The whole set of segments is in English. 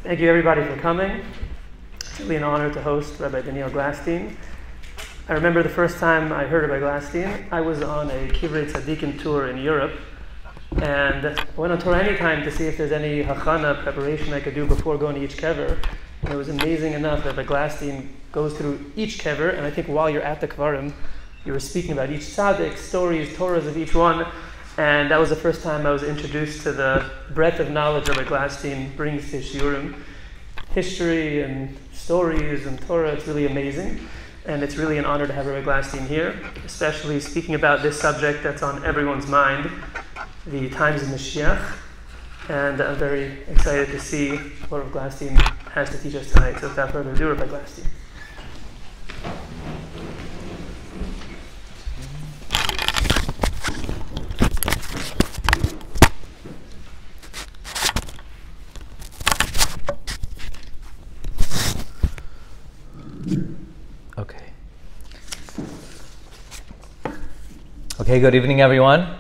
Thank you everybody for coming. It's really an honor to host Rabbi Glatstein. I remember the first time I heard Rabbi Glatstein, I was on a Kivrei Tzadikim tour in Europe, and I went on tour anytime to see if there's any hachana preparation I could do before going to each kever. And it was amazing enough that Rabbi Glatstein goes through each kever, and I think while you're at the kvarim, you were speaking about each tzaddik, stories, Torahs of each one. And that was the first time I was introduced to the breadth of knowledge Rabbi Glatstein brings to Shiurim. History and stories and Torah, it's really amazing. And it's really an honor to have Rabbi Glatstein here, especially speaking about this subject that's on everyone's mind, the times of Mashiach. And I'm very excited to see what Rabbi Glatstein has to teach us tonight. So without further ado, Rabbi Glatstein. Okay, good evening, everyone.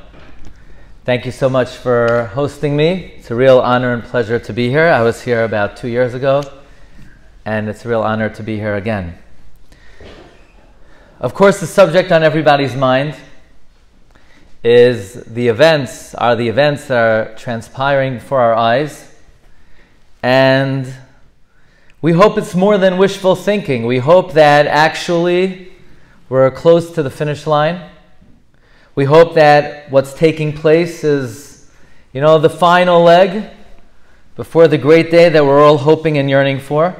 Thank you so much for hosting me. It's a real honor and pleasure to be here. I was here about 2 years ago, and it's a real honor to be here again. Of course, the subject on everybody's mind is the events that are transpiring before our eyes, and we hope it's more than wishful thinking. We hope that actually we're close to the finish line. We hope that what's taking place is, the final leg before the great day that we're all hoping and yearning for.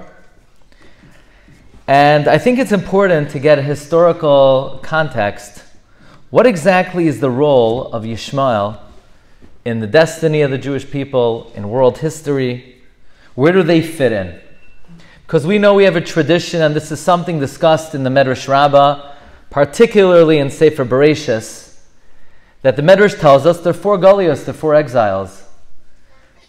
And I think it's important to get a historical context. What exactly is the role of Yishmael in the destiny of the Jewish people, in world history? Where do they fit in? Because we know we have a tradition, and this is something discussed in the Medrash Rabbah, particularly in Sefer Bereshis, that the Medrash tells us there are 4 Galios, there are 4 exiles.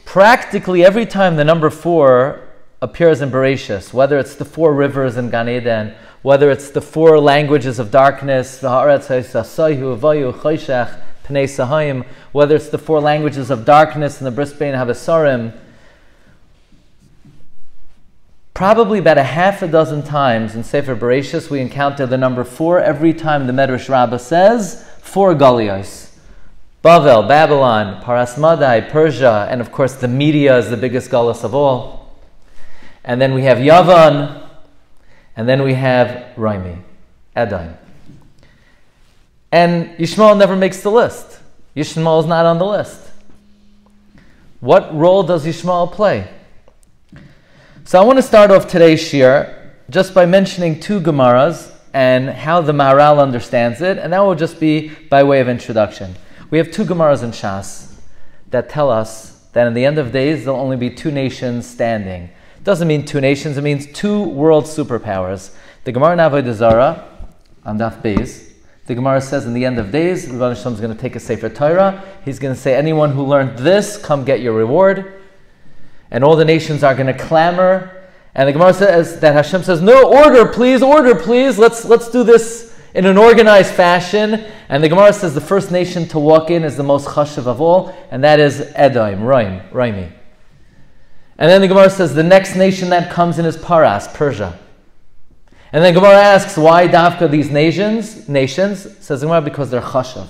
Practically every time the number 4 appears in Bereshis, whether it's the 4 rivers in Gan Eden, whether it's the 4 languages of darkness, whether it's the 4 languages of darkness in the Bris Bein Habesarim, probably about a half a dozen times in Sefer Bereshis we encounter the number 4 every time the Medrash Rabbah says 4 Galios. Bavel, Babylon, Paras Madai, Persia, and of course the Media is the biggest galus of all. And then we have Yavan, and then we have Raimi, Edom. And Yishmael never makes the list. Yishmael is not on the list. What role does Yishmael play? So I want to start off today's shir just by mentioning 2 Gemaras and how the Maharal understands it, and that will just be by way of introduction. We have 2 Gemaras in Shas that tell us that in the end of days there'll only be 2 nations standing. It doesn't mean 2 nations, it means 2 world superpowers. The Gemara in Avodah Zarah, on Daf Beis, the Gemara says in the end of days, Rebbe is going to take a Sefer Torah, he's going to say, anyone who learned this, come get your reward. And all the nations are going to clamor. And the Gemara says that Hashem says, no, order please, let's do this in an organized fashion. And the Gemara says the first nation to walk in is the most chashuv of all, and that is Edom, Raimi. And then the Gemara says the next nation that comes in is Paras, Persia. And then Gemara asks, why Davka these nations? Says the Gemara, because they're chashuv.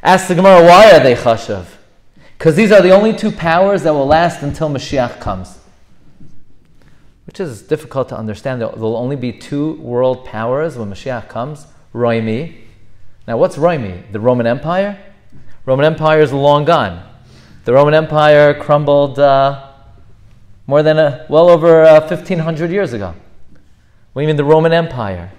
Asks the Gemara, why are they chashuv? Because these are the only 2 powers that will last until Mashiach comes. Which is difficult to understand. There will only be 2 world powers when Mashiach comes. Raimi. Now what's Raimi? The Roman Empire? Roman Empire is long gone. The Roman Empire crumbled well over 1,500 years ago. What do you mean the Roman Empire?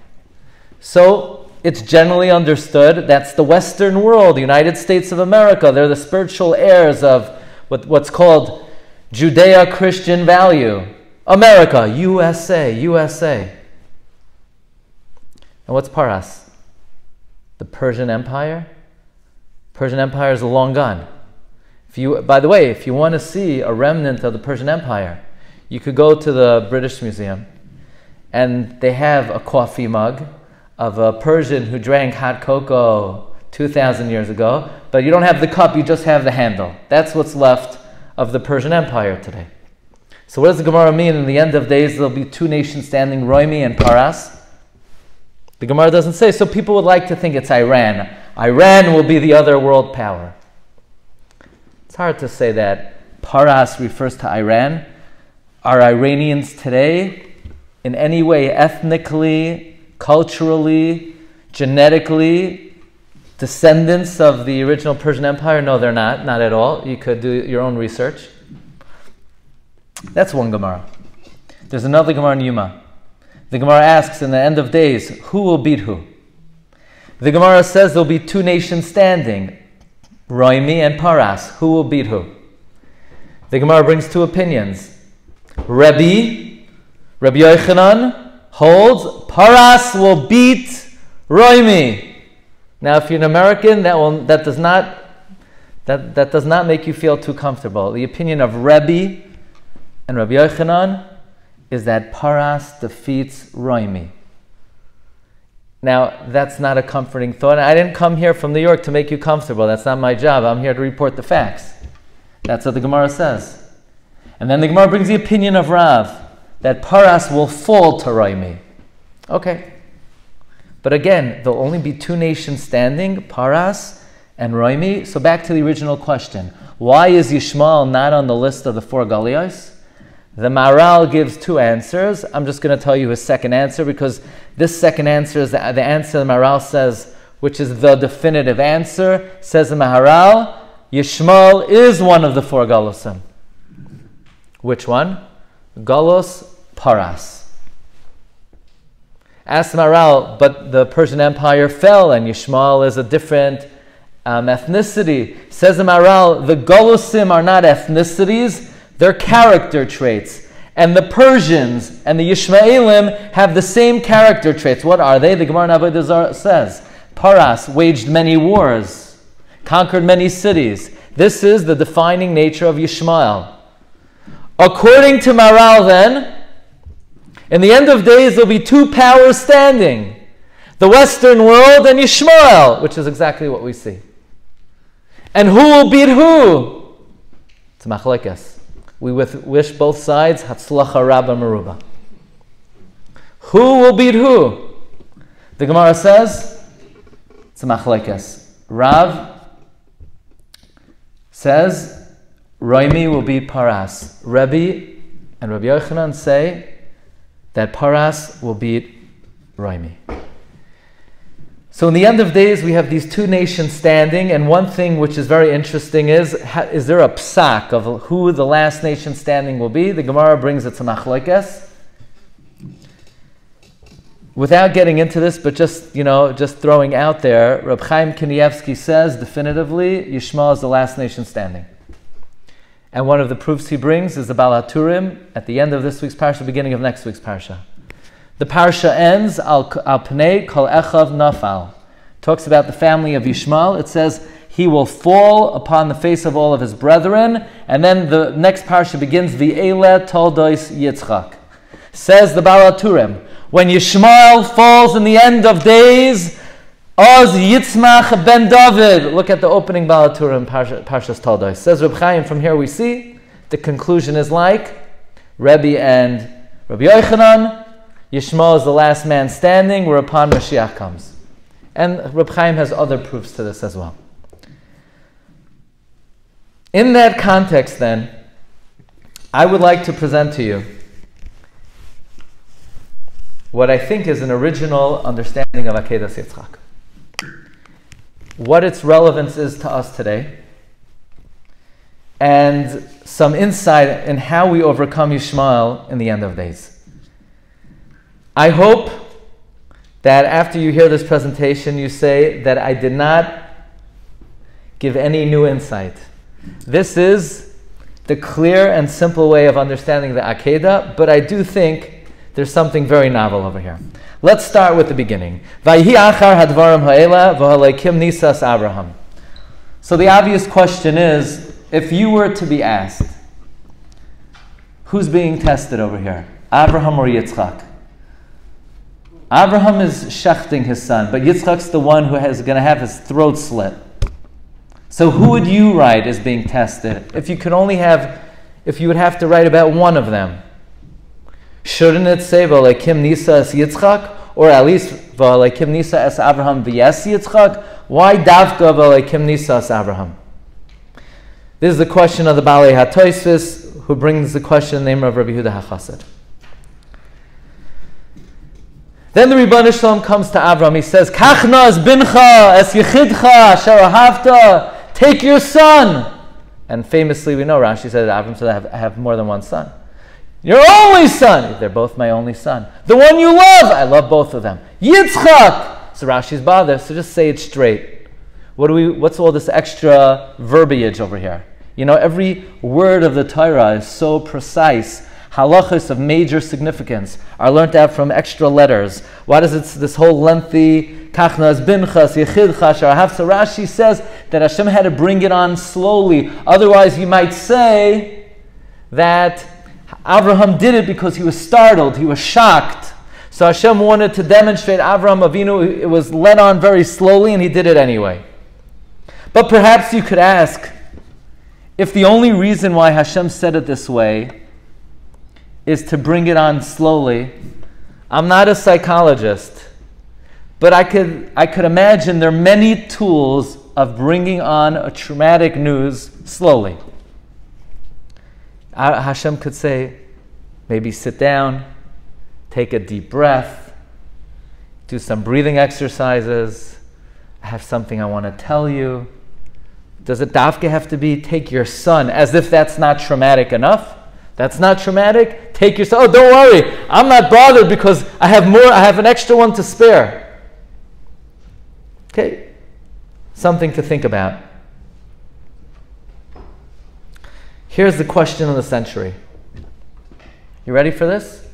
So it's generally understood that's the Western world, the United States of America. They're the spiritual heirs of what's called Judeo-Christian value. America, USA. And what's Paras? The Persian Empire? Persian Empire is long gone. By the way, if you want to see a remnant of the Persian Empire, you could go to the British Museum, and they have a coffee mug of a Persian who drank hot cocoa 2,000 years ago, but you don't have the cup, you just have the handle. That's what's left of the Persian Empire today. So what does the Gemara mean? In the end of days, there'll be two nations standing, Roimi and Paras. The Gemara doesn't say, so people would like to think it's Iran. Iran will be the other world power. It's hard to say that. Paras refers to Iran. Are Iranians today in any way ethnically, culturally, genetically descendants of the original Persian Empire? No, they're not at all. You could do your own research. That's one Gemara. There's another Gemara in Yuma. The Gemara asks, in the end of days, who will beat who? The Gemara says there'll be two nations standing, Roimi and Paras. Who will beat who? The Gemara brings two opinions. Rabbi Yochanan holds Paras will beat Roimi. Now, if you're an American, that does not make you feel too comfortable. The opinion of Rabbi and Rabbi Yochanan is that Paras defeats Roimi. Now, that's not a comforting thought. I didn't come here from New York to make you comfortable. That's not my job. I'm here to report the facts. That's what the Gemara says. And then the Gemara brings the opinion of Rav, that Paras will fall to Roimi. Okay. But again, there'll only be two nations standing, Paras and Roimi. So back to the original question. Why is Yishmael not on the list of the four Galiyos? The Maharal gives two answers. I'm just going to tell you his second answer, because this second answer is the answer the Maharal says, which is the definitive answer. Says the Maharal, Yishmael is one of the four Galosim. Which one? Galos Paras. Ask the Maharal, but the Persian Empire fell and Yishmael is a different ethnicity. Says the Maharal, the Galosim are not ethnicities, they're character traits. And the Persians and the Yishmaelim have the same character traits. What are they? The Gemara in Avodah Zarah says, Paras waged many wars, conquered many cities. This is the defining nature of Yishmael. According to Maharal then, in the end of days there'll be two powers standing. The Western world and Yishmael, which is exactly what we see. And who will beat who? It's machlekes. We wish both sides Hatzlacha Rabba Meruba. Who will beat who? The Gemara says, it's a machlekes. Rav says, Roimi will beat Paras. Rabbi and Rabbi Yochanan say that Paras will beat Roimi. So in the end of days, we have these two nations standing, and one thing which is very interesting is there a psak of who the last nation standing will be? The Gemara brings it to machlekes. Without getting into this, but just throwing out there, Reb Chaim Kanievsky says definitively, Yishmael is the last nation standing. And one of the proofs he brings is the Baal HaTurim at the end of this week's parsha, beginning of next week's parsha. The parsha ends, al pnei kol echav nafal. Talks about the family of Yishmael. It says, he will fall upon the face of all of his brethren. And then the next parsha begins, V'ele toldois Yitzchak. Says the Baal HaTurim, when Yishmael falls in the end of days, Oz Yitzmach ben David. Look at the opening Baal HaTurim, Parshas Toldos. Says Reb Chaim, from here we see, the conclusion is like Rebbe and Rabbi Yochanan, Yishmael is the last man standing, whereupon Mashiach comes. And Reb Chaim has other proofs to this as well. In that context then, I would like to present to you what I think is an original understanding of Akedat Yitzchak. What its relevance is to us today, and some insight in how we overcome Yishmael in the end of days. I hope that after you hear this presentation, you say that I did not give any new insight. This is the clear and simple way of understanding the Akedah, but I do think there's something very novel over here. Let's start with the beginning. Vayhi achar hadvarim ha'ela v'halekim nisas Abraham. So the obvious question is, if you were to be asked, who's being tested over here? Abraham or Yitzchak? Abraham is shechting his son, but Yitzchak's the one who is going to have his throat slit. So who would you write as being tested? If you could only have if you would have to write about one of them? Shouldn't it say V'alekim Nisa es Yitzchak, or at least V'alekim Nisa es Avraham v'yes Yitzchak? Why Davka V'alekim Nisa es Avraham? This is the question of the Balei HaTosfos, who brings the question in the name of Rabbi Yehuda HaChassid. Then the Rebbeinu Shalom comes to Avram. He says, Kachna es bincha es yichidcha asher ahavta. Take your son. And famously, we know Rashi said that Avram said, I have more than one son. Your only son. They're both my only son. The one you love. I love both of them. Yitzchak. So Rashi's bothered. So just say it straight. What's all this extra verbiage over here? You know, every word of the Torah is so precise. Halachos of major significance are learnt out from extra letters. Why does it this whole lengthy kachnas binchas yechidcha sharahav? So Rashi says that Hashem had to bring it on slowly. Otherwise, you might say that Avraham did it because he was startled, he was shocked. So Hashem wanted to demonstrate Avraham Avinu. It was led on very slowly, and he did it anyway. But perhaps you could ask, if the only reason why Hashem said it this way is to bring it on slowly. I'm not a psychologist, but I could imagine there are many tools of bringing on a traumatic news slowly. Hashem could say, maybe sit down, take a deep breath, do some breathing exercises. I have something I want to tell you. Does it dafke have to be take your son, as if that's not traumatic enough? That's not traumatic? Take your son. Oh, don't worry. I'm not bothered because I have an extra one to spare. Okay. Something to think about. Here's the question of the century. You ready for this?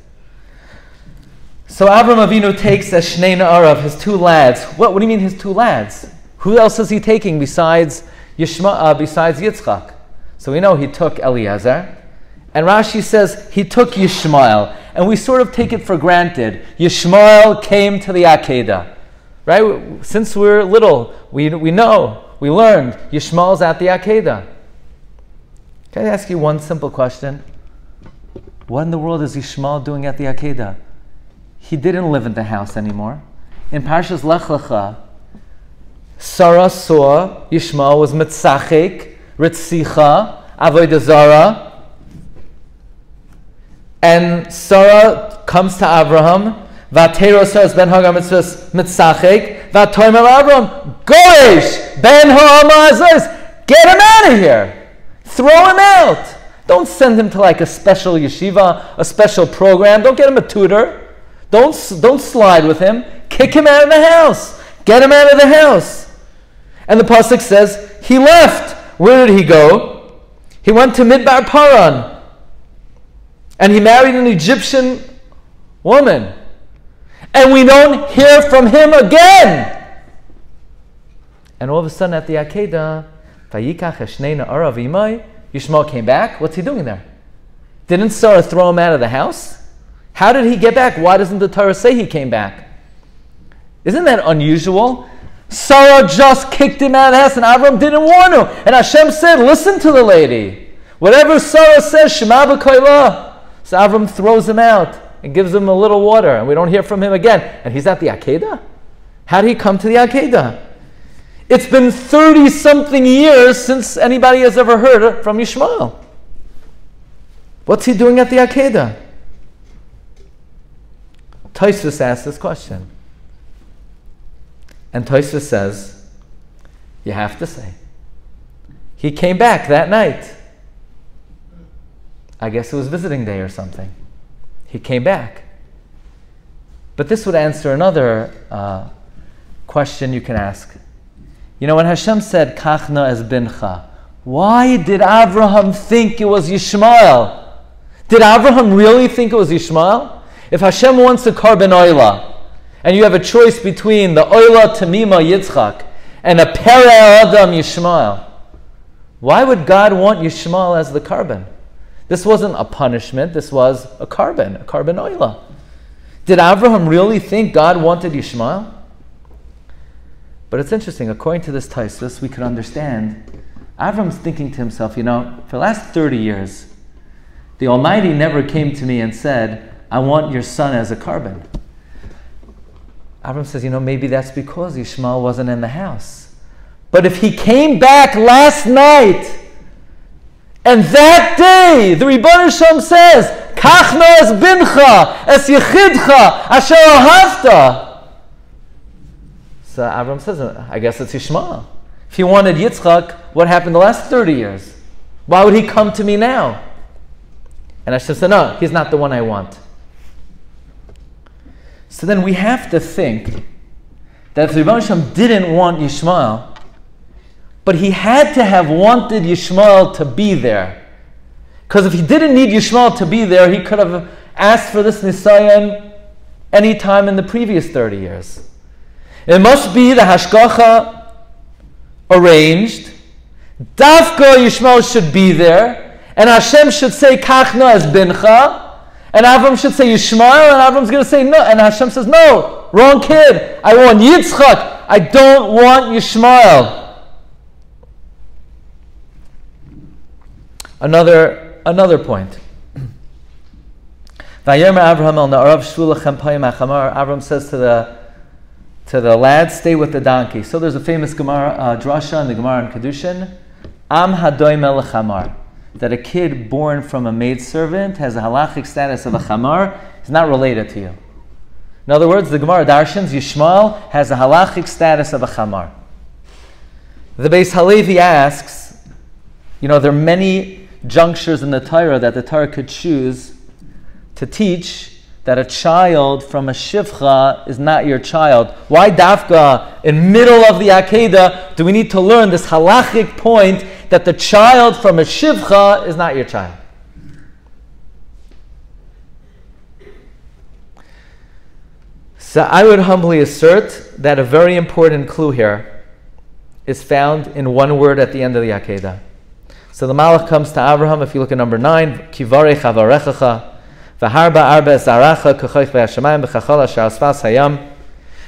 So Avram Avinu takes as Shnei Na'arav, his two lads. What do you mean his two lads? Who else is he taking besides Yitzchak? So we know he took Eliezer. And Rashi says he took Yishmael, and we sort of take it for granted. Yishmael came to the Akedah, right? Since we're little, we know, we learned Yishmael's at the Akedah. Can I ask you one simple question? What in the world is Yishmael doing at the Akedah? He didn't live in the house anymore. In Parshas Lech Lecha, Sarah saw Yishmael was mitzachek, ritzicha, avodah zarah. And Sarah comes to Avraham, Vatero says Ben Hagar mitzvahs mitzachek, Vatoimer Avraham, Goresh Ben Ha'amazos, get him out of here, throw him out. Don't send him to like a special yeshiva, a special program. Don't get him a tutor. Don't slide with him. Kick him out of the house. Get him out of the house. And the pasuk says he left. Where did he go? He went to Midbar Paran. And he married an Egyptian woman. And we don't hear from him again. And all of a sudden at the Akedah, Yishmael came back. What's he doing there? Didn't Sarah throw him out of the house? How did he get back? Why doesn't the Torah say he came back? Isn't that unusual? Sarah just kicked him out of the house and Avram didn't warn her. And Hashem said, listen to the lady. Whatever Sarah says, Shema b'koilah. So Avram throws him out and gives him a little water, and we don't hear from him again. And he's at the Akedah? How did he come to the Akedah? It's been 30-something years since anybody has ever heard from Yishmael. What's he doing at the Akedah? Tosfos asked this question. And Tosfos says, you have to say, he came back that night. I guess it was visiting day or something. He came back. But this would answer another question you can ask. You know, when Hashem said, Kachna es bincha, why did Avraham think it was Yishmael? Did Avraham really think it was Yishmael? If Hashem wants a carbon oila, and you have a choice between the oila tamima Yitzchak and a pera adam Yishmael, why would God want Yishmael as the carbon? This wasn't a punishment, this was a carbon oila. Did Avraham really think God wanted Yishmael? But it's interesting, according to this Tosfos, we could understand, Avram's thinking to himself, you know, for the last 30 years, The Almighty never came to me and said, I want your son as a carbon. Avram says, maybe that's because Yishmael wasn't in the house. But if he came back last night, and that day, the Ribono Shel Olam says, Kachna es bincha, es yechidcha, asher ahavta. So Avram says, I guess it's Yishmael. If he wanted Yitzchak, what happened the last 30 years? Why would he come to me now? And Hashem said, no, he's not the one I want. So then we have to think that if the Ribono Shel Olam didn't want Yishmael, but he had to have wanted Yishmael to be there. Because if he didn't need Yishmael to be there, he could have asked for this Nisayan any time in the previous 30 years. It must be the Hashgacha arranged. Dafka Yishmael should be there, and Hashem should say Kachna as bincha, and Avram should say Yishmael, and Avram's going to say no, and Hashem says no, wrong kid. I want Yitzchak. I don't want Yishmael. Another point. Avram says to the lad, stay with the donkey. So there's a famous Gemara drasha in the Gemara in Kedushin, Am hadoim el chamar, that a kid born from a maidservant has a halachic status of a chamar. He's not related to you. In other words, the Gemara darshans, Yishmael has a halachic status of a chamar. The Beis Halevi asks, there are many junctures in the Torah that the Torah could choose to teach that a child from a shivcha is not your child. Why dafka in middle of the Akedah do we need to learn this halachic point that the child from a shivcha is not your child? So I would humbly assert that a very important clue here is found in one word at the end of the Akedah. So the Malach comes to Abraham, if you look at number 9, Kivarech avarechacha, v'harba arba zaracha k'choich v'yashamayim b'chachol asher asfas hayam,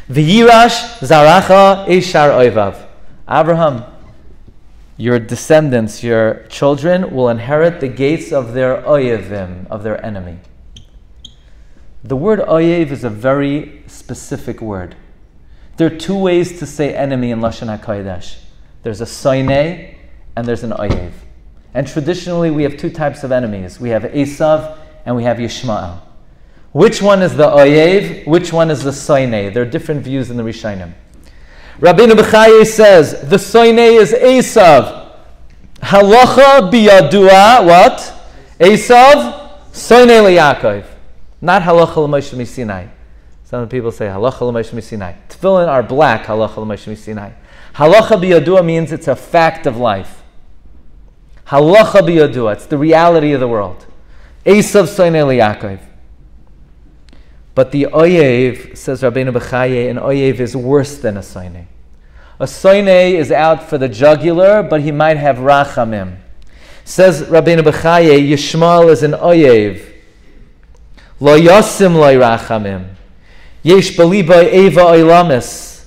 v'yirash zaracha eshar oivav. Abraham, your descendants, your children, will inherit the gates of their oyevim, of their enemy. The word oyev is a very specific word. There are two ways to say enemy in Lashon HaKodesh. There's a soinei and there's an oyev. And traditionally we have two types of enemies. We have Esav and we have Yishmael. Which one is the oyev? Which one is the soinei? There are different views in the Rishonim. Rabbeinu B'chaye says the soinei is Esav. Halacha biyadua, what? Esav, soinei liYaakov. Not halacha l'Moshe miSinai. Some people say halacha l'Moshe miSinai. Tefillin are black, halacha l'Moshe miSinai. Halacha biyadua means it's a fact of life. Halacha biyadua, it's the reality of the world. Esav soinei liYaakov. But the oyev, says Rabbeinu B'chaye, an oyev is worse than a soinei. A soinei is out for the jugular, but he might have rachamim. Says Rabbeinu B'chaye, Yishmael is an oyev. Lo yosim lo rachamim. Yesh beliba eva oilamis.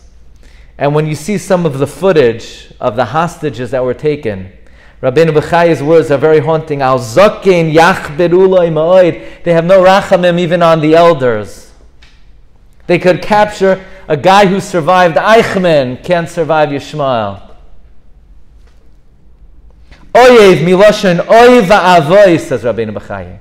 And when you see some of the footage of the hostages that were taken, Rabbeinu B'chaye's words are very haunting. Al zokein yachberu lo ma'od. They have no rachamim even on the elders. They could capture a guy who survived Eichmann, can't survive Yishmael. Oyev miloshen oy va'avoy, says Rabbeinu B'chaye.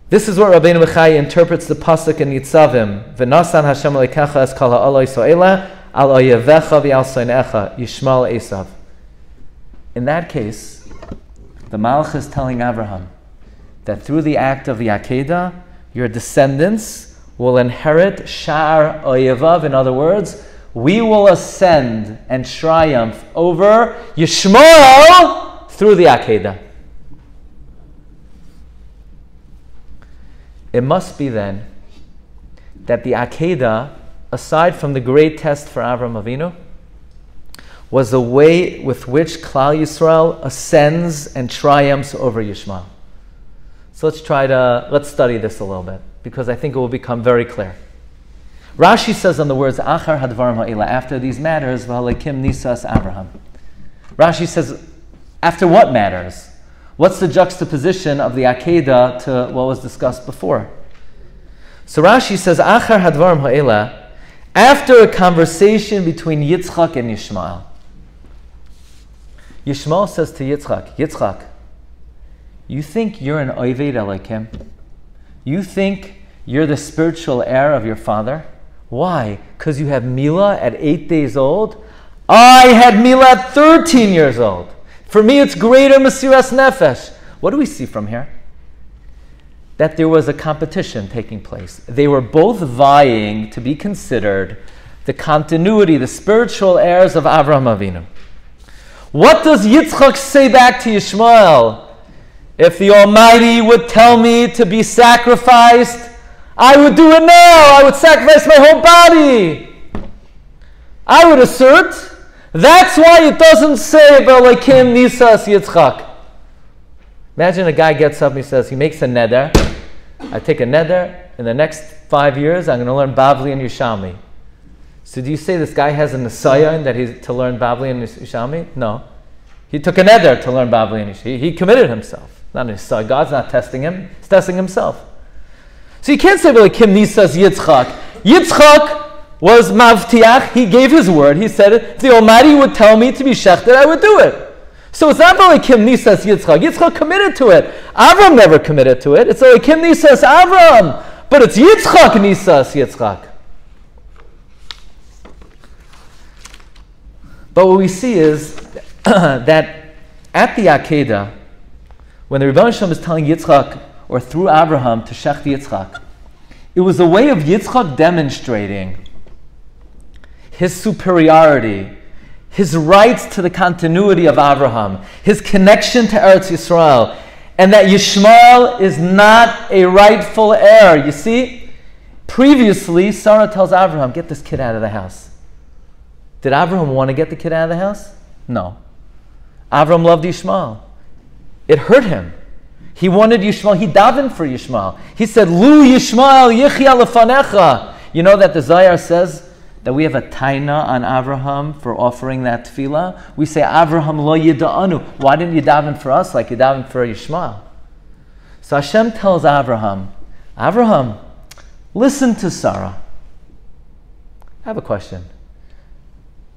This is what Rabbeinu B'chaye interprets the pasuk in Yitzavim. V'nasan Hashem lekecha es kol ha'oloi so'ela al oyevecha v'al soinecha Yishmael Esav. In that case, the Malach is telling Abraham that through the act of the Akedah, your descendants will inherit Sha'ar Oyevav. In other words, we will ascend and triumph over Yishmael through the Akedah. It must be then that the Akedah, aside from the great test for Avraham Avinu, was the way with which Klal Yisrael ascends and triumphs over Yishmael. So let's study this a little bit, because I think it will become very clear. Rashi says on the words, Achar hadvarim ha'ila, after these matters, v'halekim nisas Abraham. Rashi says, after what matters? What's the juxtaposition of the Akedah to what was discussed before? So Rashi says, Achar hadvarim ha'ela, after a conversation between Yitzchak and Yishmael. Yishmael says to Yitzchak, Yitzchak, you think you're an Oved Elokim? You think you're the spiritual heir of your father? Why? Because you have Mila at 8 days old? I had Mila at 13 years old. For me, it's greater Mesiras Nefesh. What do we see from here? That there was a competition taking place. They were both vying to be considered the continuity, the spiritual heirs of Avraham Avinu. What does Yitzchak say back to Yishmael? If the Almighty would tell me to be sacrificed, I would do it now. I would sacrifice my whole body. I would assert. That's why it doesn't say V'Elokim Nisas Yitzchak. Imagine a guy gets up and he says, he makes a neder. I take a neder. In the next 5 years, I'm going to learn Bavli and Yerushalmi. So do you say this guy has a Nisayon that he's to learn Bavli and Yerushalmi? No. He took a neder to learn Bavli and Yerushalmi. He committed himself. Not a Nisayon. God's not testing him. He's testing himself. So you can't say V'Elokim Nisas Yitzchak. Yitzchak was Mavtiach. He gave his word. He said, if the Almighty would tell me to be shechted, I would do it. So it's not V'Elokim Nisas Yitzchak. Yitzchak committed to it. Avram never committed to it. It's V'Elokim Nisas Avram. But it's Yitzchak Nisas Yitzchak. But what we see is that at the Akedah, when the Rebbe Shem is telling Yitzchak, or through Abraham to Shecht Yitzchak, it was a way of Yitzchak demonstrating his superiority, his rights to the continuity of Abraham, his connection to Eretz Yisrael, and that Yishmael is not a rightful heir. You see, previously Sarah tells Abraham, get this kid out of the house. Did Abraham want to get the kid out of the house? No. Abraham loved Yishmael. It hurt him. He wanted Yishmael. He davened for Yishmael. He said, Lu Yishmael yichya lefanecha. You know that the Zohar says that we have a taina on Avraham for offering that tefillah? We say, Avraham lo yida'anu. Why didn't you daven for us like you davened for Yishmael? So Hashem tells Avraham, Avraham, listen to Sarah. I have a question.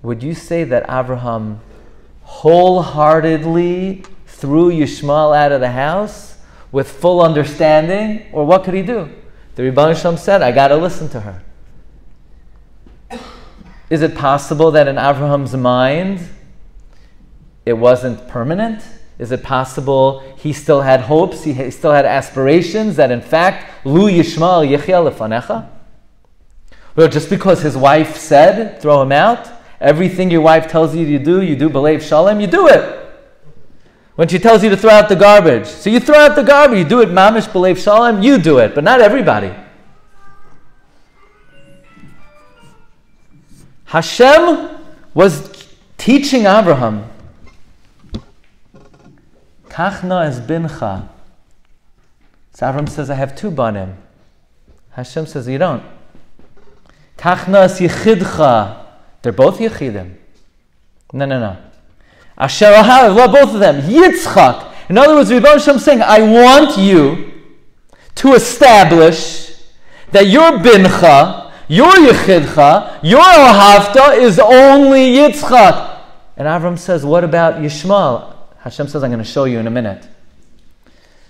Would you say that Avraham wholeheartedly threw Yishmael out of the house with full understanding? Or what could he do? The Rebbe Shem said, I got to listen to her. Is it possible that in Avraham's mind it wasn't permanent? Is it possible he still had hopes, he still had aspirations that in fact, Lu Yishmael yichya lefanecha? Well, just because his wife said, throw him out, everything your wife tells you do b'leiv shalom, you do it. When she tells you to throw out the garbage, so you throw out the garbage, you do it mamish b'leiv shalom, you do it, but not everybody. Hashem was teaching Abraham, Kachna es bincha. So Abraham says, I have 2 banim. Hashem says, you don't. Kachna es yichidcha. They're both yichidim. No. Asher ahav, love both of them. Yitzchak. In other words, Rebbe Shem saying, I want you to establish that your bincha, your yichidcha, your ahavta is only Yitzchak. And Avram says, what about Yishmael? Hashem says, I'm going to show you in a minute.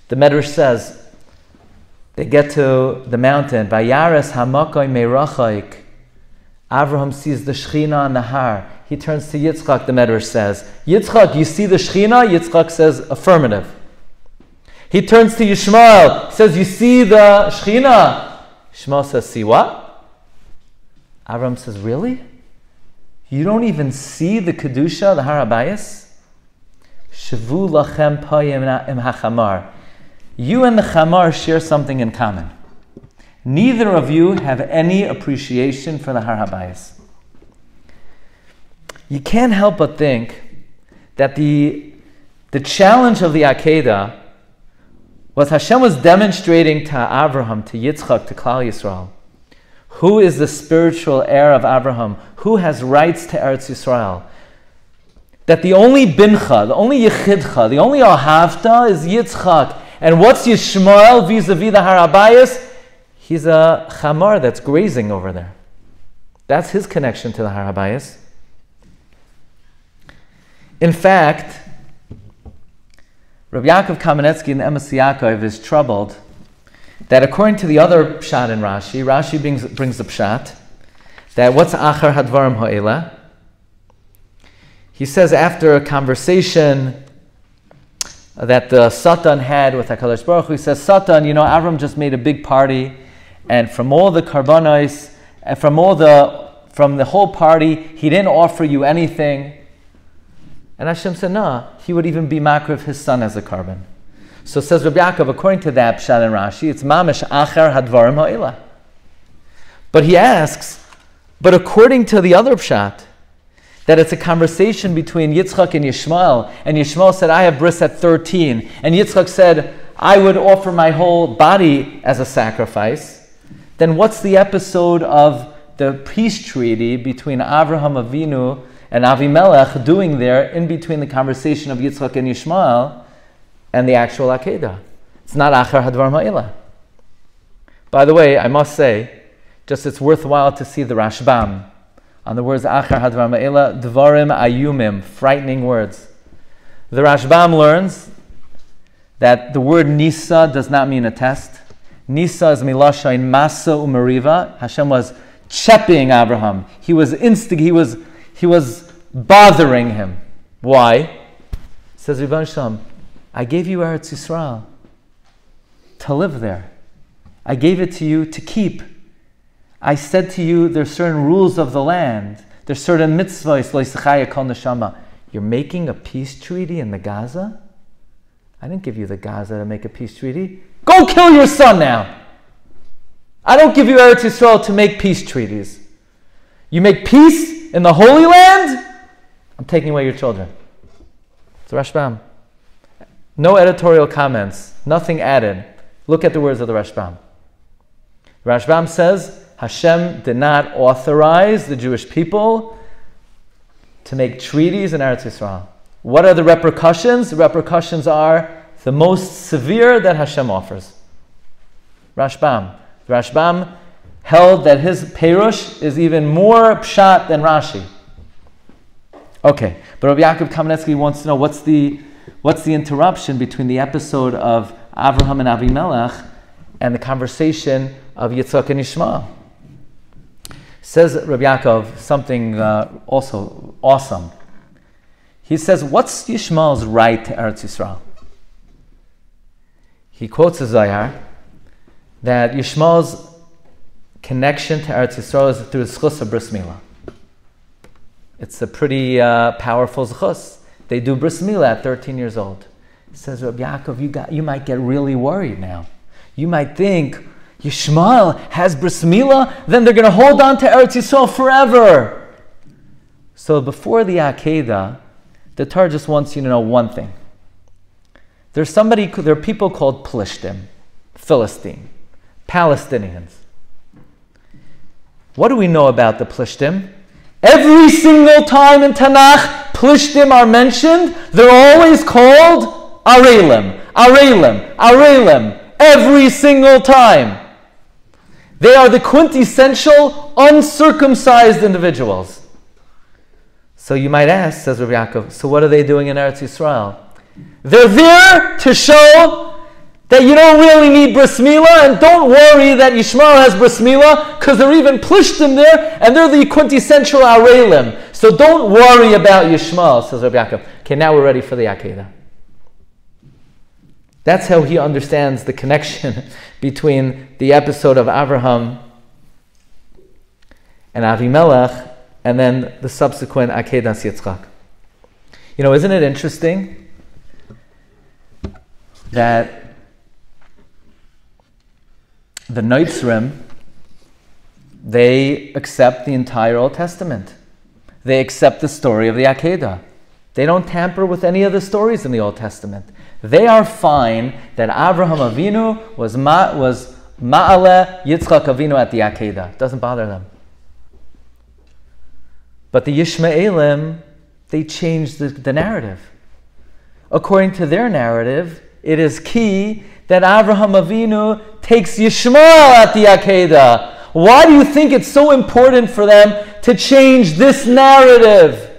The Medrash says, they get to the mountain. Vayares hamakoy meirachaik. Avraham sees the Shechina on the har. He turns to Yitzchak, the Medrash says, Yitzchak, you see the Shechina? Yitzchak says, affirmative. He turns to Yishmael, says, you see the Shechina? Yishmael says, see what? Avraham says, really? You don't even see the Kedusha, the Har HaBayis? Shavu lachem payim im hachamar. You and the chamar share something in common. Neither of you have any appreciation for the Har HaBayis. You can't help but think that the challenge of the Akedah was Hashem was demonstrating to Abraham, to Yitzchak, to Klal Yisrael, who is the spiritual heir of Abraham, who has rights to Eretz Yisrael. that the only bincha, the only yechidcha, the only ahavta is Yitzchak. And what's Yishmael vis-a-vis the Har Habayis? He's a chamar that's grazing over there. That's his connection to the Har Habayis. In fact, Rabbi Yaakov Kamenetsky in the Emes Yaakov is troubled that according to the other pshat in Rashi brings the pshat that what's achar hadvarim ha'ela? He says after a conversation that the Satan had with HaKadosh Baruch Hu, he says, Satan, Avram just made a big party, and from all the karbanos, and from the whole party, he didn't offer you anything. And Hashem said, no, he would even be makriv his son as a carbon. So says Rabbi Yaakov, according to that pshat and Rashi, it's mamish achar hadvarim ha'ila. But he asks, but according to the other pshat, that it's a conversation between Yitzchak and Yishmael said, I have bris at 13, and Yitzchak said, I would offer my whole body as a sacrifice, then what's the episode of the peace treaty between Avraham Avinu and Avimelech doing there in between the conversation of Yitzchak and Yishmael and the actual Akedah? It's not Achar Hadvar Ma'ila. By the way, I must say, just it's worthwhile to see the Rashbam on the words Achar Hadvar Ma'ila, Dvarim Ayumim, frightening words. The Rashbam learns that the word Nisa does not mean a test. Nisa is Milashain Masa Umariva. Hashem was chepping Abraham. He was bothering him. Why? Says Rebbeinu Shalom, I gave you Eretz Yisrael to live there. I gave it to you to keep. I said to you, there's certain rules of the land. There's certain mitzvahs, loisachaya kol neshama. You're making a peace treaty in the Gaza? I didn't give you the Gaza to make a peace treaty. Go kill your son now. I don't give you Eretz Yisrael to make peace treaties. You make peace in the Holy Land? I'm taking away your children. It's Rashbam. No editorial comments. Nothing added. Look at the words of the Rashbam. The Rashbam says, Hashem did not authorize the Jewish people to make treaties in Eretz Yisrael. What are the repercussions? The repercussions are the most severe that Hashem offers. Rashbam. The Rashbam held that his Perush is even more pshat than Rashi. Okay, but Rabbi Yaakov Kamenetsky wants to know what's the interruption between the episode of Avraham and Avimelech and the conversation of Yitzchak and Yishmael. Says Rabbi Yaakov something also awesome. He says, what's Yishmael's right to Eretz Yisrael? He quotes a Zohar that Yishmael's connection to Eretz Yisrael is through the zchus of bris milah. It's a pretty powerful zchus. They do bris milah at 13 years old. He says, Rabbi Yaakov, you might get really worried now. You might think, Yishmael has bris milah, then they're going to hold on to Eretz Yisrael forever. So before the Akedah, the Torah just wants you to know one thing. There are people called Plishtim, Philistine, Palestinians. What do we know about the Plishtim? Every single time in Tanakh, Plishtim are mentioned, they're always called Arelim, Arelim, Arelim. Every single time. They are the quintessential uncircumcised individuals. So you might ask, says Rabbi Yaakov, so what are they doing in Eretz Yisrael? They're there to show that you don't really need bris milah, and don't worry that Yishmael has bris milah, because they're even plishtim there, and they're the quintessential arelim. So don't worry about Yishmael, says Rabbi Yaakov. Okay, now we're ready for the Akedah. That's how he understands the connection between the episode of Avraham and Avimelech and then the subsequent Akedas Yitzchak. Isn't it interesting that the Noitzrim, they accept the entire Old Testament. They accept the story of the Akedah. They don't tamper with any of the stories in the Old Testament. They are fine that Avraham Avinu was Ma'aleh Yitzchak Avinu at the Akedah. Doesn't bother them. But the Yishmaelim, They changed the narrative. According to their narrative, it is key that Avraham Avinu takes Yishmael at the Akedah. Why do you think it's so important for them to change this narrative?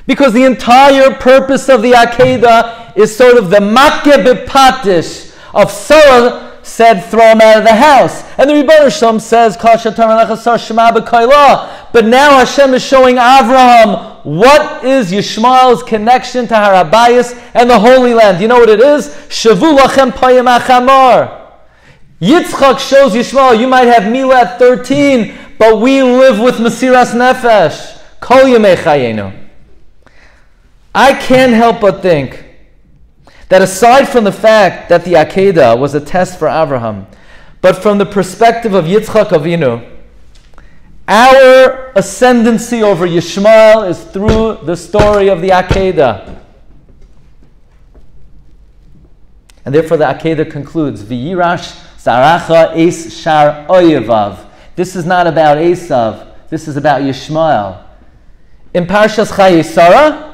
Because the entire purpose of the Akedah is sort of the Makkeh B'Patish of Sarah said, throw him out of the house. And the Rebbe Shalom says, but now Hashem is showing Avraham what is Yishmael's connection to Harabayis and the Holy Land. You know what it is? Shavu lachem payim achamar. Yitzchak shows Yishmael, you might have Mila at 13, but we live with Mesiras Nefesh. Kol yemei chayenu. I can't help but think that aside from the fact that the Akedah was a test for Avraham, but from the perspective of Yitzchak Avinu, our ascendancy over Yishmael is through the story of the Akedah. And therefore the Akedah concludes, V'yirash zaracha es shar oyevav. This is not about Esav, this is about Yishmael. In Parshas Chayei Sarah,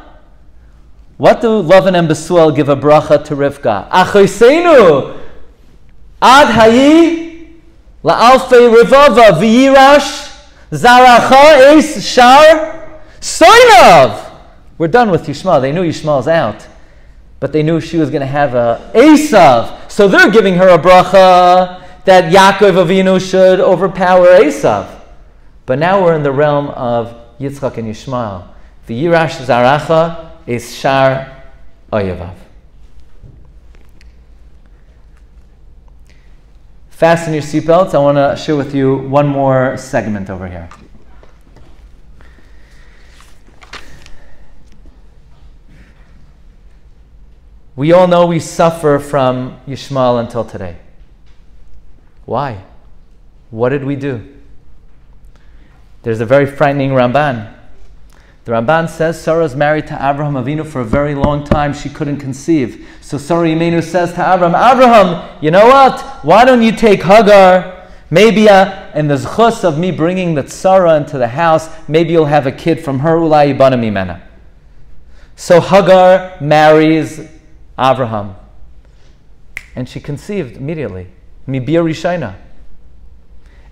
what do Lavan and Besuel give a bracha to Rivka? Achoseinu ad hayi la'alfei rivava v'yirash zaracha es shar soinav. We're done with Yishmael. They knew Yishmael's out, but they knew she was going to have a Esav. So they're giving her a bracha that Yaakov Avinu should overpower Esav. But now we're in the realm of Yitzchak and Yishmael. V'yirash zaracha is shar oyevav. Fasten your seatbelts. I want to share with you one more segment over here. We all know we suffer from Yishmael until today. Why? What did we do? There's a very frightening Ramban. The Ramban says Sarah's married to Avraham Avinu for a very long time. She couldn't conceive. So Sarah Imenu says to Avraham, you know what? Why don't you take Hagar? Maybe in the zchus of me bringing the Sarah into the house, maybe you'll have a kid from her. Ulai yibana mimena. So Hagar marries Avraham. And she conceived immediately. Mibir Rishayna.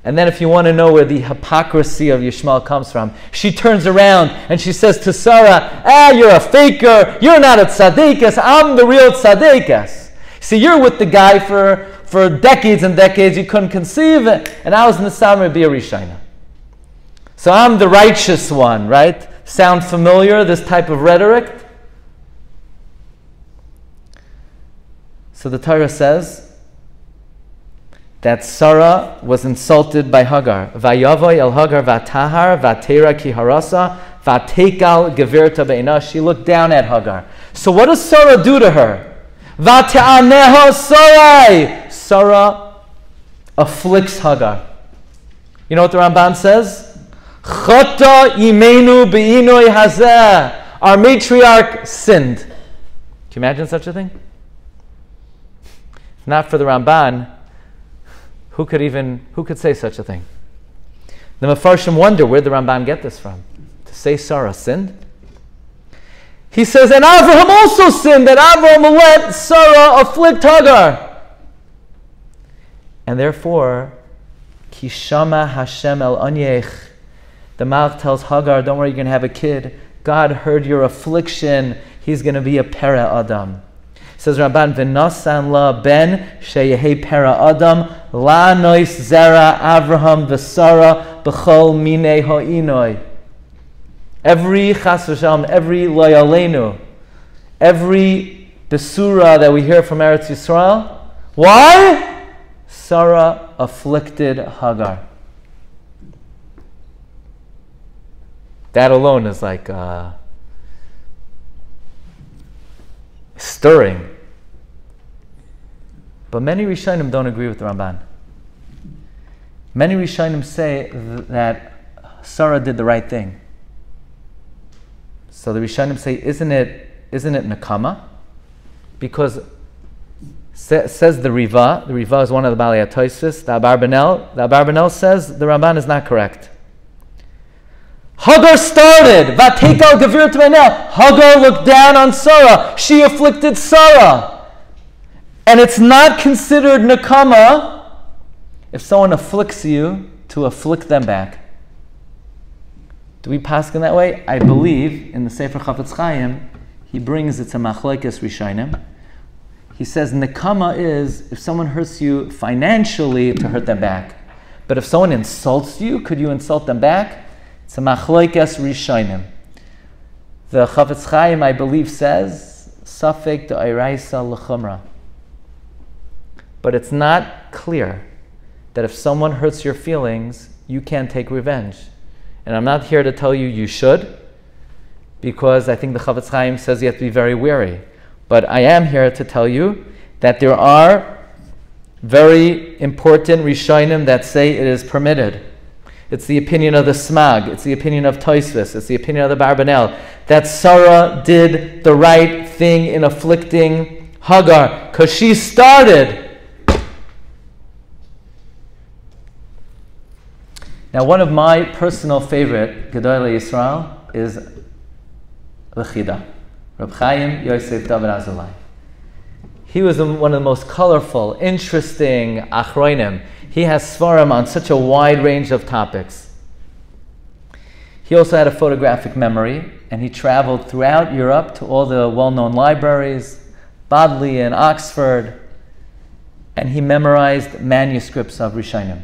And then if you want to know where the hypocrisy of Yishmael comes from, she turns around and she says to Sarah, you're a faker, you're not a tzaddikas, I'm the real tzaddikas. See, you're with the guy for decades and decades, you couldn't conceive it, and I was in the Samar Bia Rishayna. So I'm the righteous one, right? Sound familiar, this type of rhetoric? So the Torah says that Sarah was insulted by Hagar. Vayavoy el Hagar vatahar vatera ki harasa vatekal gevirta beina. She looked down at Hagar. So what does Sarah do to her? Vate'aneha Sarai. Sarah afflicts Hagar. You know what the Ramban says? Chata imenu be'inoi hazeh. Our matriarch sinned. Can you imagine such a thing? If not for the Ramban, who could say such a thing? The Mefarshim wonder where the Ramban get this from. To say Sarah sinned? He says, and Avraham also sinned, that Avraham let Sarah afflict Hagar. And therefore, Kishama Hashem el Anyech, the Malach tells Hagar, don't worry, you're going to have a kid. God heard your affliction. He's going to be a Pera Adam. Says Rabban, v'nasan la ben sheyehei Pera Adam la nois zera Avraham v'Sara b'chol minei ha'inoi. Every chas v'shalom, every loyalenu, every besura that we hear from Eretz Yisrael, why? Sarah afflicted Hagar. That alone is like stirring. But many Rishonim don't agree with the Ramban. Many Rishonim say that Sarah did the right thing. So the Rishonim say, isn't it Nakama? Because says the Riva is one of the Balei HaTosfos, the Abarbanel says the Ramban is not correct. Hagar started. Vatekal Gevir Tmenel. Hagar looked down on Sarah. She afflicted Sarah. And it's not considered nakama if someone afflicts you to afflict them back. Do we pass in that way? I believe in the Sefer Chafetz Chaim, he brings it's a machlokes rishonim. He says nekama is if someone hurts you financially to hurt them back. But if someone insults you, could you insult them back? It's a machlokes rishonim. The Chafetz Chaim, I believe, says safek de'oraisa l'chumra. But it's not clear that if someone hurts your feelings, you can't take revenge. And I'm not here to tell you you should, because I think the Chafetz Chaim says you have to be very wary. But I am here to tell you that there are very important Rishonim that say it is permitted. It's the opinion of the Smag, it's the opinion of Tosfos, it's the opinion of the Barbanel, that Sarah did the right thing in afflicting Hagar, because she started. Now, one of my personal favorite Gedolei Yisrael is the Chida, Reb Chaim Yosef David Azulai. He was one of the most colorful, interesting achronim. He has svarim on such a wide range of topics. He also had a photographic memory, and he traveled throughout Europe to all the well-known libraries, Bodley and Oxford, and he memorized manuscripts of Rishonim.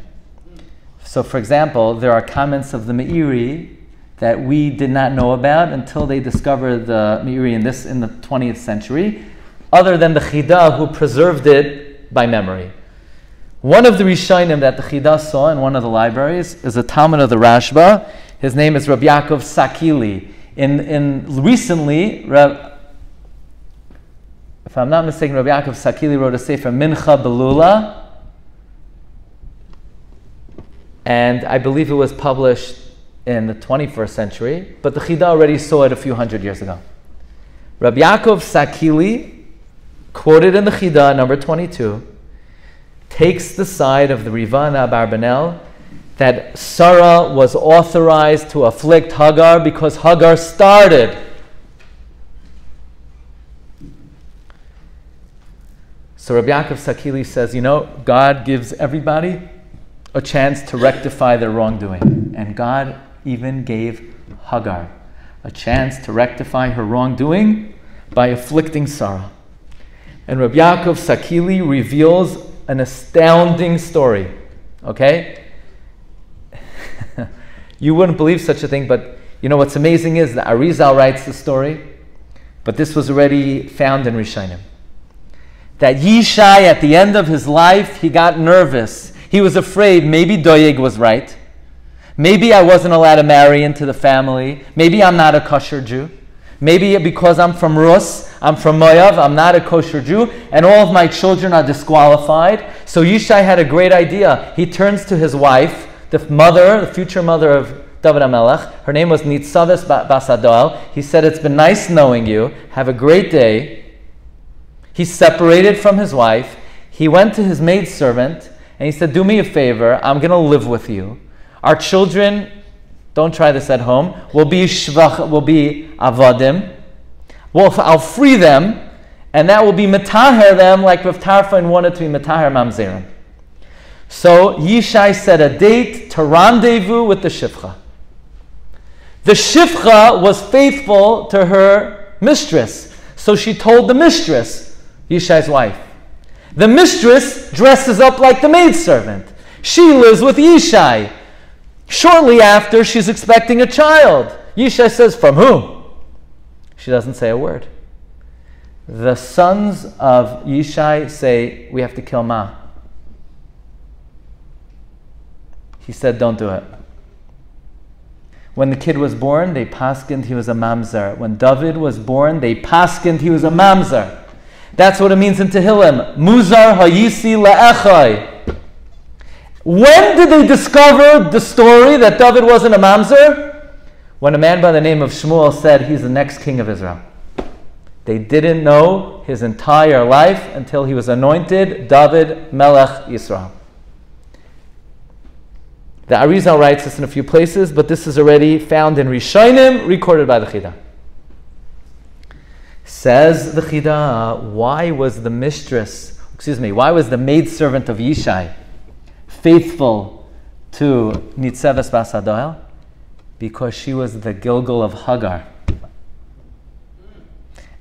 So, for example, there are comments of the Meiri that we did not know about until they discovered the Meiri in the 20th century, other than the Chida, who preserved it by memory. One of the Rishonim that the Chida saw in one of the libraries is a Talmud of the Rashba. His name is Rabbi Yaakov Sakili. Recently, if I'm not mistaken, Rabbi Yaakov Sakili wrote a sefer Mincha Belula, and I believe it was published in the 21st century, but the Chida already saw it a few hundred years ago. Rabbi Yaakov Sakili, quoted in the Chida, number 22, takes the side of the Riva and Abarbanel that Sarah was authorized to afflict Hagar because Hagar started. So Rabbi Yaakov Sakili says, God gives everybody a chance to rectify their wrongdoing. And God even gave Hagar a chance to rectify her wrongdoing by afflicting Sarah. And Rabbi Yaakov Sakili reveals an astounding story. Okay? You wouldn't believe such a thing, but what's amazing is that Arizal writes the story, but this was already found in Rishonim. That Yishai, at the end of his life, he got nervous. He was afraid maybe Doeg was right. Maybe I wasn't allowed to marry into the family. Maybe I'm not a kosher Jew. Maybe because I'm from Rus, I'm from Moav, I'm not a kosher Jew, and all of my children are disqualified. So Yishai had a great idea. He turns to his wife, the future mother of David HaMelech. Her name was Nitzaves Bas Adoel. He said, "It's been nice knowing you. Have a great day." He separated from his wife. He went to his maidservant, and he said, "Do me a favor, I'm going to live with you. Our children, don't try this at home, will be avadim. I'll free them, and that will be metaher them like Rav Tarfon wanted to be metaher mamzerim." So Yishai set a date to rendezvous with the Shifcha. The Shifcha was faithful to her mistress, so she told the mistress, Yishai's wife. The mistress dresses up like the maidservant. She lives with Yishai. Shortly after, she's expecting a child. Yishai says, "From whom?" She doesn't say a word. The sons of Yishai say, "We have to kill Ma." He said, "Don't do it." When the kid was born, they paskined he was a mamzer. When David was born, they paskined he was a mamzer. That's what it means in Tehillim. Muzar hayisi la'echai. When did they discover the story that David wasn't a mamzer? When a man by the name of Shmuel said he's the next king of Israel. They didn't know his entire life until he was anointed David Melech Yisrael. The Arizal writes this in a few places, but this is already found in Rishonim, recorded by the Chida. Says the Chida, why was the maidservant of Yishai faithful to Nitzeves Bas Adoel? Because she was the Gilgal of Hagar.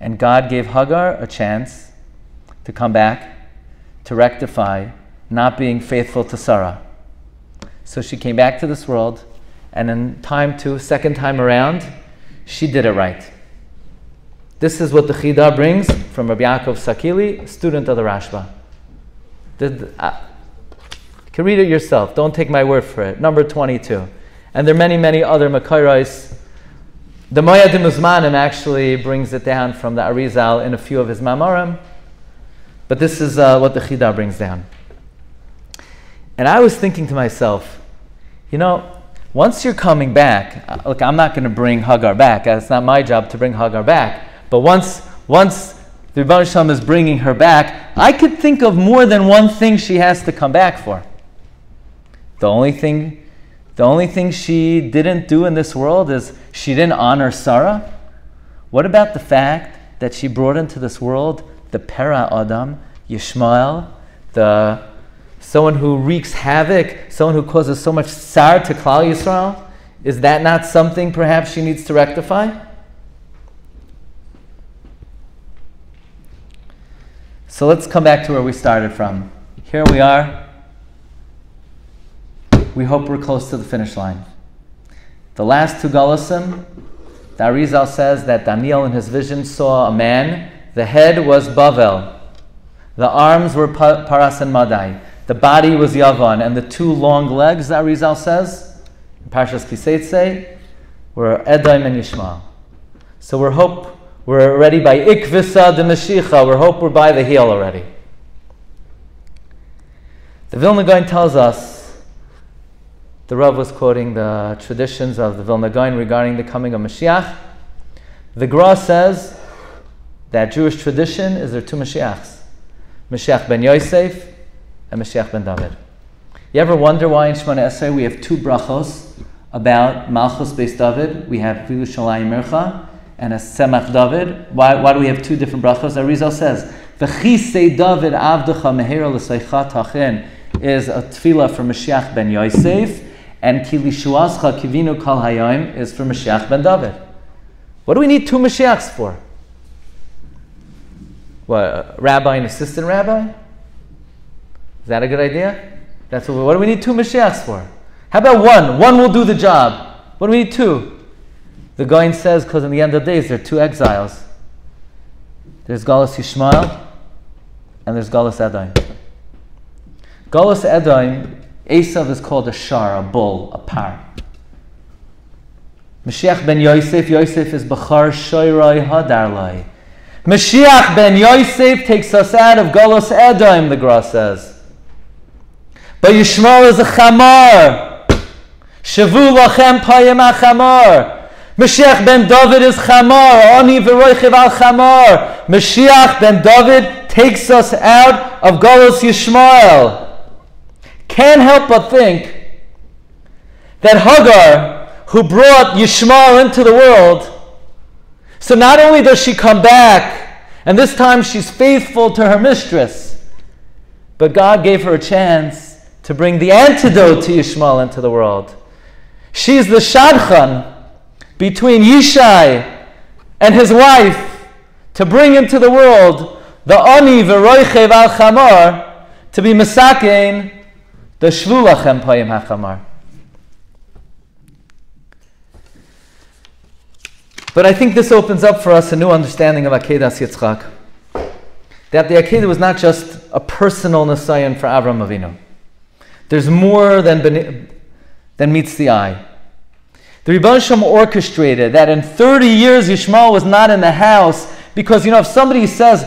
And God gave Hagar a chance to come back, to rectify not being faithful to Sarah. So she came back to this world, and in second time around, she did it right. This is what the Chida brings from Rabbi Yaakov Sakili, student of the Rashba. You can read it yourself. Don't take my word for it. Number 22. And there are many, many other Makairais. The Moyadim Uzmanim actually brings it down from the Arizal in a few of his Mamarim. But this is what the Chida brings down. And I was thinking to myself, once you're coming back, look, I'm not going to bring Hagar back. It's not my job to bring Hagar back. But once the Rebbeinu Shalom is bringing her back, I could think of more than one thing she has to come back for. The only thing she didn't do in this world is she didn't honor Sarah. What about the fact that she brought into this world the Pera Adam, Yishmael, someone who wreaks havoc, someone who causes so much tsar to Klal Yisrael? Is that not something perhaps she needs to rectify? So let's come back to where we started from. Here we are. We hope we're close to the finish line. The last two Galasim, the Arizal says that Daniel in his vision saw a man. The head was Bavel. The arms were Paras and Madai. The body was Yavan. And the two long legs, the Arizal says, in Parshas Kiseitse, were Edom and Yishmael. So we're already by Ikvisa de Mashiach. We're by the heel already. The Vilna Gaon tells us, the Rav was quoting the traditions of the Vilna Gaon regarding the coming of Mashiach. The Gra says that Jewish tradition is there are two Mashiachs, Mashiach ben Yosef and Mashiach ben David. You ever wonder why in Shemona Esrei we have two brachos about Malchus Beis David? We have Vilu Shalayim Mircha and a Semach David. Why do we have two different brachos? Arizal says, V'chisei David avdecha mehera l'seicha tachin is a tefillah for Mashiach ben Yosef, and Ki lishuascha kivinu kol hayom is for Mashiach ben David. What do we need two Mashiachs for? What, a rabbi and assistant rabbi? Is that a good idea? What do we need two Mashiachs for? How about one? One will do the job. What do we need two? The Gaon says, because in the end of the days, there are two exiles. There's Galus Yishmael, and there's Galus Edom. Galus Edom, Esav is called a shar, a bull, a par. Mashiach ben Yosef is Bachar Shoirai Hadarlai. Mashiach ben Yosef takes us out of Galus Edom, the Gra says. But Yishmael is a chamar. Shavu lachem payim ha-chamar. Mashiach ben David is chamar. Ani v'roichiv al chamar. Mashiach ben David takes us out of Galus Yishmael. Can't help but think that Hagar, who brought Yishmael into the world, so not only does she come back, and this time she's faithful to her mistress, but God gave her a chance to bring the antidote to Yishmael into the world. She's the shadchan between Yishai and his wife to bring into the world the ani v'roichev al chamar, to be mesakein the shvu lachem payim ha-chamar. But I think this opens up for us a new understanding of Akedas Yitzchak. That the Akedah was not just a personal Nisayon for Avram Avinu. There's more than meets the eye. The Rebbeinu Shalom orchestrated that in 30 years Yishmael was not in the house because, if somebody says,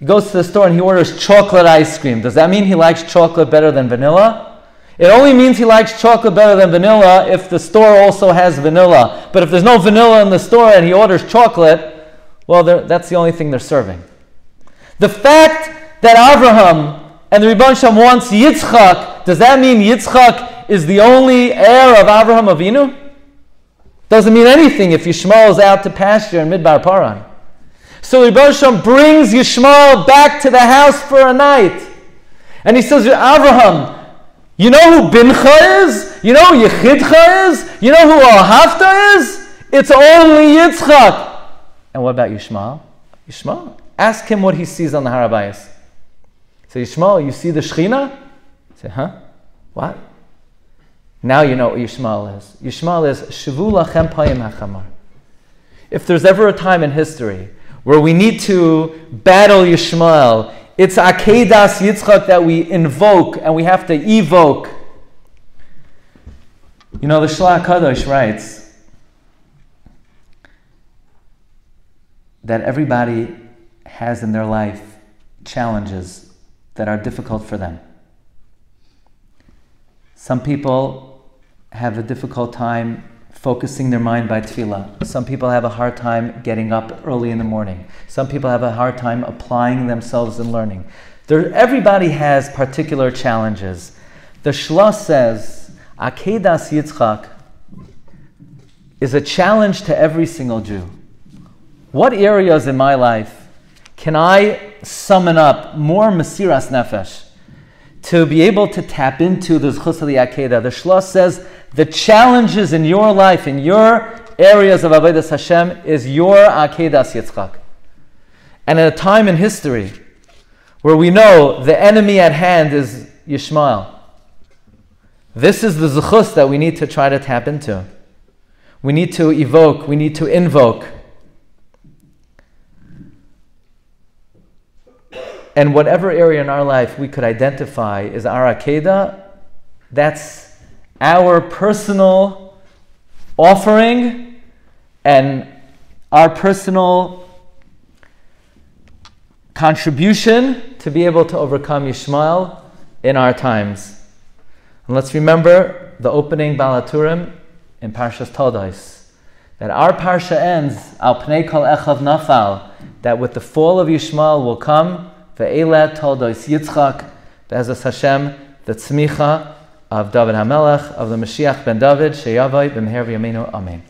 he goes to the store and he orders chocolate ice cream, does that mean he likes chocolate better than vanilla? It only means he likes chocolate better than vanilla if the store also has vanilla. But if there's no vanilla in the store and he orders chocolate, well, that's the only thing they're serving. The fact that Avraham and the Rebbeinu Shalom wants Yitzchak, does that mean Yitzchak is the only heir of Avraham Avinu? Doesn't mean anything if Yishmael is out to pasture in Midbar Paran. So Rebbe Shem brings Yishmael back to the house for a night. And he says, Avraham, you know who Bincha is? You know who Yechidcha is? You know who Ahavta is? It's only Yitzchak. And what about Yishmael? Yishmael, ask him what he sees on the Har HaBayis. Say, Yishmael, you see the Shechina? Say, huh? What? Now you know what Yishmael is. Yishmael is Shavu lachem payim hachamar. If there's ever a time in history where we need to battle Yishmael, it's Akedas Yitzchak that we invoke and we have to evoke. You know, the Shla Kadosh writes that everybody has in their life challenges that are difficult for them. Some people have a difficult time focusing their mind by tefillah. Some people have a hard time getting up early in the morning. Some people have a hard time applying themselves in learning. Everybody has particular challenges. The Shla says, Akedas Yitzchak is a challenge to every single Jew. What areas in my life can I summon up more Mesiras Nefesh to be able to tap into the Zchus of the Akedah? The Shla says, the challenges in your life, in your areas of Avodas Hashem, is your Akedas Yitzchak. And at a time in history where we know the enemy at hand is Yishmael, this is the Zechus that we need to try to tap into. We need to evoke, we need to invoke. And whatever area in our life we could identify as our Akedah, that's our personal offering and our personal contribution to be able to overcome Yishmael in our times. And let's remember the opening Balaturim in Parshas Toldos, that our Parsha ends, Al Pnei Kol Echav Nafal, that with the fall of Yishmael will come Ve'elet Toldos Yitzchak, Be'ezras Hashem, the tzmicha of David HaMelech, of the Mashiach ben David, Sheyavai b'meher v'yameinu, Amen.